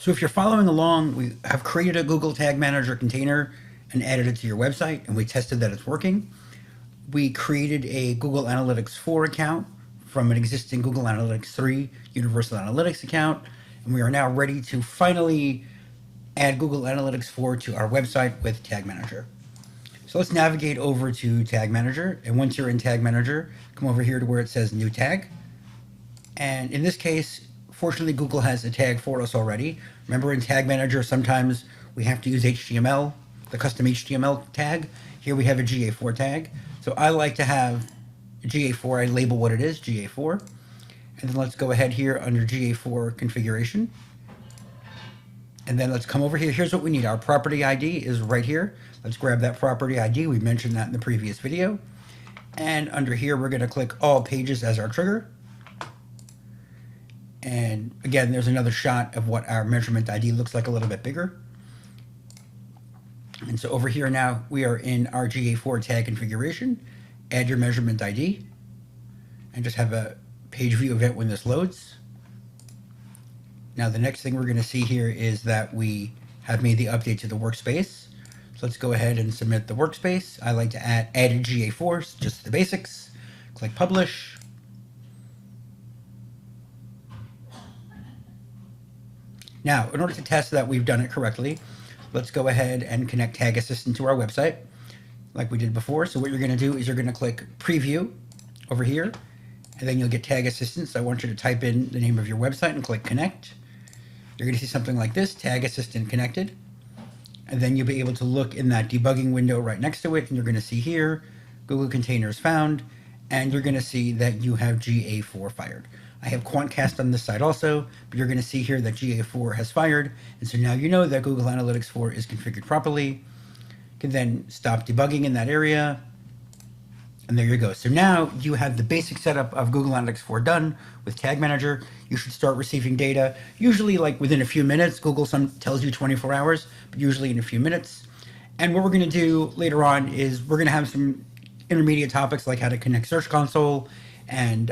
So if you're following along, we have created a Google Tag Manager container and added it to your website, and we tested that it's working. We created a Google Analytics 4 account from an existing Google Analytics 3 Universal Analytics account, and we are now ready to finally add Google Analytics 4 to our website with Tag Manager. So let's navigate over to Tag Manager, and once you're in Tag Manager, come over here to where it says New Tag. And in this case, fortunately, Google has a tag for us already. Remember, in Tag Manager, sometimes we have to use HTML, the custom HTML tag. Here we have a GA4 tag. So I like to have GA4, I label what it is, GA4. And then let's go ahead here under GA4 configuration. And then let's come over here. Here's what we need. Our property ID is right here. Let's grab that property ID. We mentioned that in the previous video. And under here, we're going to click all pages as our trigger. And again, there's another shot of what our measurement ID looks like, a little bit bigger. And so over here now, we are in our GA4 tag configuration. Add your measurement ID and just have a page view event when this loads. Now the next thing we're going to see here is that we have made the update to the workspace. So let's go ahead and submit the workspace. I like to add added GA4, just the basics. Click publish. Now, in order to test that we've done it correctly, let's go ahead and connect Tag Assistant to our website like we did before. So what you're going to do is you're going to click Preview over here, and then you'll get Tag Assistant. So I want you to type in the name of your website and click Connect. You're going to see something like this, Tag Assistant Connected. And then you'll be able to look in that debugging window right next to it, and you're going to see here, Google Containers Found, and you're going to see that you have GA4 fired. I have Quantcast on this side also, but you're going to see here that GA4 has fired, and so now you know that Google Analytics 4 is configured properly. You can then stop debugging in that area, and there you go. So now you have the basic setup of Google Analytics 4 done with Tag Manager. You should start receiving data, usually like within a few minutes. Google tells you 24 hours, but usually in a few minutes. And what we're going to do later on is we're going to have some intermediate topics like how to connect Search Console and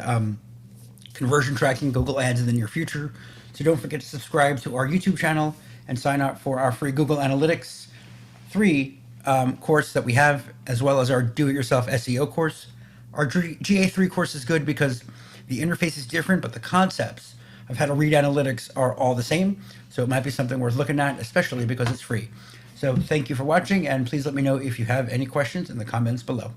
conversion tracking, Google Ads in the near future. So don't forget to subscribe to our YouTube channel and sign up for our free Google Analytics 3 course that we have, as well as our do-it-yourself SEO course. Our GA3 course is good because the interface is different, but the concepts of how to read analytics are all the same. So it might be something worth looking at, especially because it's free. So thank you for watching, and please let me know if you have any questions in the comments below.